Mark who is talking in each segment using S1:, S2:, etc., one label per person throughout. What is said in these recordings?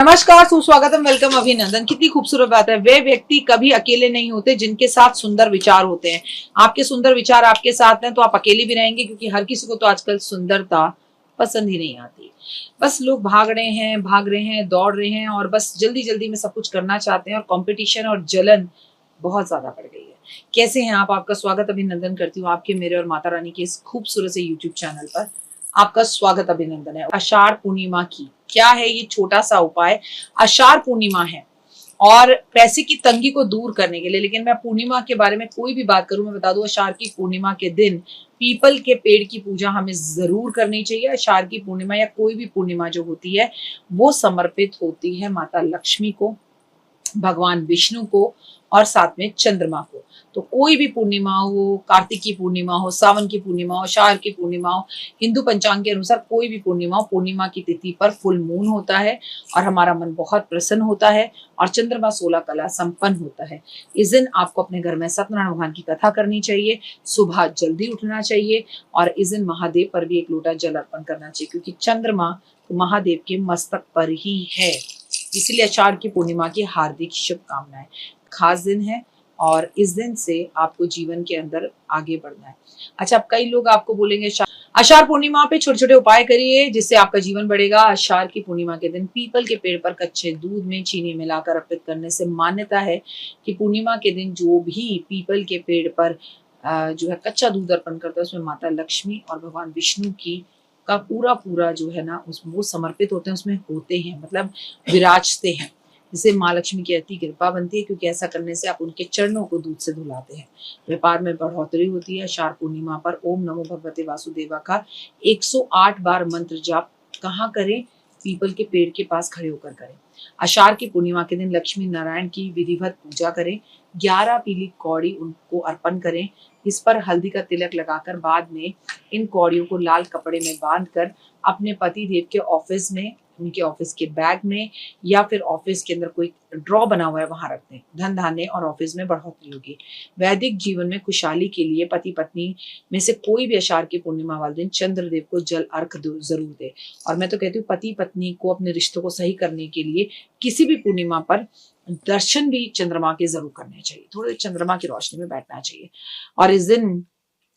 S1: नमस्कार, सुस्वागतम, वेलकम, अभिनंदन। कितनी खूबसूरत बात है। वे व्यक्ति कभी अकेले नहीं होते जिनके साथ सुंदर विचार होते हैं। आपके सुंदर विचार आपके साथ हैं तो आप अकेले भी रहेंगे, क्योंकि हर किसी को तो आजकल सुंदरता पसंद ही नहीं आती। बस लोग भाग रहे हैं, दौड़ रहे हैं और बस जल्दी जल्दी में सब कुछ करना चाहते हैं और कंपटीशन और जलन बहुत ज्यादा बढ़ गई है। कैसे हैं आप? आपका स्वागत अभिनंदन करती हूँ आपके, मेरे और माता रानी के इस खूबसूरत से यूट्यूब चैनल पर। आपका स्वागत अभिनंदन है। आषाढ़ पूर्णिमा की क्या है ये छोटा सा उपाय। आषाढ़ पूर्णिमा है और पैसे की तंगी को दूर करने के लिए, लेकिन मैं पूर्णिमा के बारे में कोई भी बात करूं, मैं बता दूं, आषाढ़ की पूर्णिमा के दिन पीपल के पेड़ की पूजा हमें जरूर करनी चाहिए। आषाढ़ की पूर्णिमा या कोई भी पूर्णिमा जो होती है वो समर्पित होती है माता लक्ष्मी को, भगवान विष्णु को और साथ में चंद्रमा को। तो कोई भी पूर्णिमा हो, कार्तिक की पूर्णिमा हो, सावन की पूर्णिमा हो, आषाढ़ की पूर्णिमा हो, हिंदू पंचांग के अनुसार कोई भी पूर्णिमा हो, पूर्णिमा की तिथि पर फुल मून होता है और हमारा मन बहुत प्रसन्न होता है और चंद्रमा 16 कला संपन्न होता है। इस दिन आपको अपने घर में सत्यनारायण भगवान की कथा करनी चाहिए, सुबह जल्दी उठना चाहिए और इस दिन महादेव पर भी एक लोटा जल अर्पण करना चाहिए, क्योंकि चंद्रमा महादेव के मस्तक पर ही है। इसलिए आषाढ़ की पूर्णिमा की हार्दिक शुभकामनाएं। खास दिन है और इस दिन से आपको जीवन के अंदर आगे बढ़ना है। अच्छा, अब कई लोग आपको बोलेंगे आषाढ़ पूर्णिमा पे छोटे छोटे उपाय करिए जिससे आपका जीवन बढ़ेगा। आषाढ़ की पूर्णिमा के दिन पीपल के पेड़ पर कच्चे दूध में चीनी मिलाकर अर्पित करने से मान्यता है कि पूर्णिमा के दिन जो भी पीपल के पेड़ पर जो है कच्चा दूध अर्पण करता है, उसमें माता लक्ष्मी और भगवान विष्णु की का पूरा पूरा जो है ना उस वो समर्पित होते हैं, उसमें होते हैं, मतलब विराजते हैं, जिससे माँ लक्ष्मी की अति कृपा बनती है, क्योंकि ऐसा करने से आप उनके चरणों को दूध से धुलाते हैं। व्यापार में बढ़ोतरी होती है। आषाढ़ पूर्णिमा पर ओम नमो भगवते वासुदेवा का 108 बार मंत्र जाप कहाँ करें? पीपल के पेड़ के पास खड़े होकर करें। आषाढ़ की पूर्णिमा के दिन लक्ष्मी नारायण की विधिवत पूजा करें। 11 पीली कौड़ी उनको अर्पण करें। इस पर हल्दी का तिलक लगाकर बाद में इन कौड़ियों को लाल कपड़े में बांधकर अपने पति देव के ऑफिस में, उनके ऑफिस के बैग में या फिर ऑफिस के अंदर कोई ड्रॉ बना हुआ है वहां रख दें। धन धान्य और ऑफिस में बढ़ोतरी होगी। वैदिक जीवन में खुशहाली के लिए पति पत्नी में से कोई भी आषाढ़ की पूर्णिमा वाले दिन चंद्रदेव को जल अर्घ जरूर दे। और मैं तो कहती हूँ पति पत्नी को अपने रिश्तों को सही करने के लिए किसी भी पूर्णिमा पर दर्शन भी चंद्रमा के जरूर करने चाहिए। थोड़े चंद्रमा की रोशनी में बैठना चाहिए और इस दिन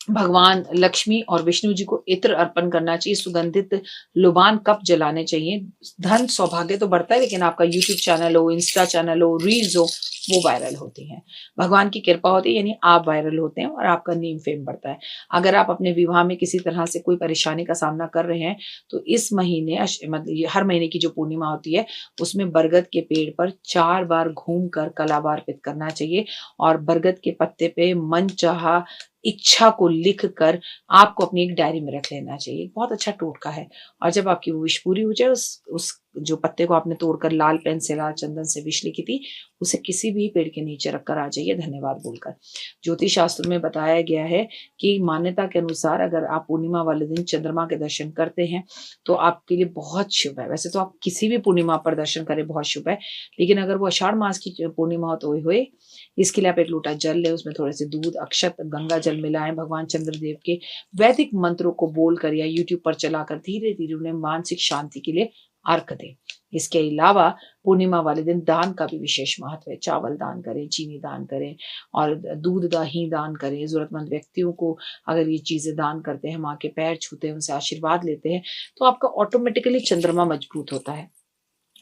S1: भगवान लक्ष्मी और विष्णु जी को इत्र अर्पण करना चाहिए। सुगंधित लुबान कप जलाने चाहिए। धन सौभाग्य तो बढ़ता है, लेकिन आपका यूट्यूब चैनल हो, इंस्टा चैनल हो, रील्स हो, वो वायरल होती हैं। भगवान की कृपा होती है, यानी आप वायरल होते हैं और आपका नेम फेम बढ़ता है। अगर आप अपने विवाह में किसी तरह से कोई परेशानी का सामना कर रहे हैं तो इस महीने मतलब हर महीने की जो पूर्णिमा होती है उसमें बरगद के पेड़ पर 4 बार घूमकर कलावा अर्पित करना चाहिए और बरगद के पत्ते पे मन चाहा इच्छा को लिख कर आपको अपनी एक डायरी में रख लेना चाहिए। बहुत अच्छा टोटका है। और जब आपकी वो विश पूरी हो जाए, उस जो पत्ते को आपने तोड़कर लाल पेन से, लाल चंदन से विश लिखी थी, उसे किसी भी पेड़ के नीचे रखकर आ जाइए धन्यवाद बोलकर। ज्योतिष शास्त्र में बताया गया है कि मान्यता के अनुसार अगर आप पूर्णिमा वाले दिन चंद्रमा के दर्शन करते हैं तो आपके लिए बहुत शुभ है। वैसे तो आप किसी भी पूर्णिमा पर दर्शन करें, बहुत शुभ है, लेकिन अगर वो आषाढ़ मास की पूर्णिमा हो तो हुए, इसके लिए आप एक लोटा जल ले, उसमें थोड़े से दूध, अक्षत, गंगा जल मिलाएं। भगवान चंद्रदेव के वैदिक मंत्रों को बोलकर या यूट्यूब पर चलाकर धीरे धीरे उन्हें मानसिक शांति के लिए अर्घ दें। इसके अलावा पूर्णिमा वाले दिन दान का भी विशेष महत्व है। चावल दान करें, चीनी दान करें और दूध दही दान करें। जरूरतमंद व्यक्तियों को अगर ये चीजें दान करते हैं, माँ के पैर छूते हैं, उनसे आशीर्वाद लेते हैं, तो आपका ऑटोमेटिकली चंद्रमा मजबूत होता है।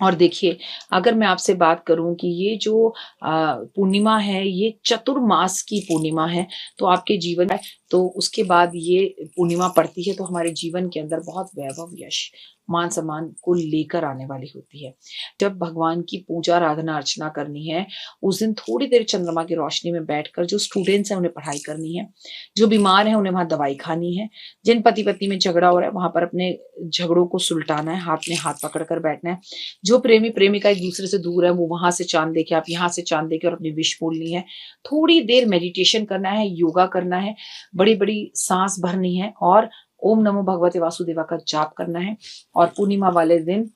S1: और देखिए, अगर मैं आपसे बात करूं कि ये जो पूर्णिमा है ये चतुर्मास की पूर्णिमा है, तो आपके जीवन में, तो उसके बाद ये पूर्णिमा पड़ती है तो हमारे जीवन के अंदर बहुत वैभव, यश, मान सम्मान को लेकर आने वाली होती है। जब भगवान की पूजा आराधना अर्चना करनी है उस दिन थोड़ी देर चंद्रमा की रोशनी में बैठकर जो स्टूडेंट्स हैं उन्हें पढ़ाई करनी है, जो बीमार हैं उन्हें वहां दवाई खानी है, जिन पति पत्नी में झगड़ा हो रहा है वहां पर अपने झगड़ों को सुलटाना है, हाथ में हाथ पकड़कर बैठना है। जो प्रेमी प्रेमिका एक दूसरे से दूर है वो वहां से चांद देखे, आप यहाँ से चांद देखे और अपनी विश बोलनी है। थोड़ी देर मेडिटेशन करना है, योगा करना है, बड़ी बड़ी सांस भरनी है और ओम नमो भगवते वासुदेवा का जाप करना है। और पूर्णिमा वाले दिन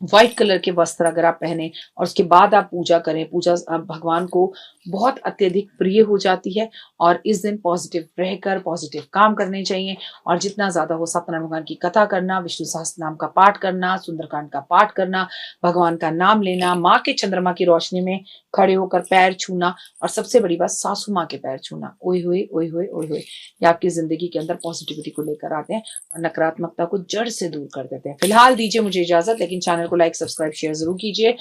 S1: व्हाइट कलर के वस्त्र अगर आप पहने और उसके बाद आप पूजा करें, पूजा भगवान को बहुत अत्यधिक प्रिय हो जाती है। और इस दिन पॉजिटिव रहकर पॉजिटिव काम करने चाहिए और जितना ज्यादा हो सत्यनारायण भगवान की कथा करना, विष्णु सहस्त्र नाम का पाठ करना, सुंदरकांड का पाठ करना, भगवान का नाम लेना, माँ के चंद्रमा की रोशनी में खड़े होकर पैर छूना और सबसे बड़ी बात सासू माँ के पैर छूना, ओए हुए ओए हुए ओए हुए, ये आपकी जिंदगी के अंदर पॉजिटिविटी को लेकर आते हैं और नकारात्मकता को जड़ से दूर कर देते हैं। फिलहाल दीजिए मुझे इजाजत, लेकिन चैनल को लाइक सब्सक्राइब शेयर जरूर कीजिए।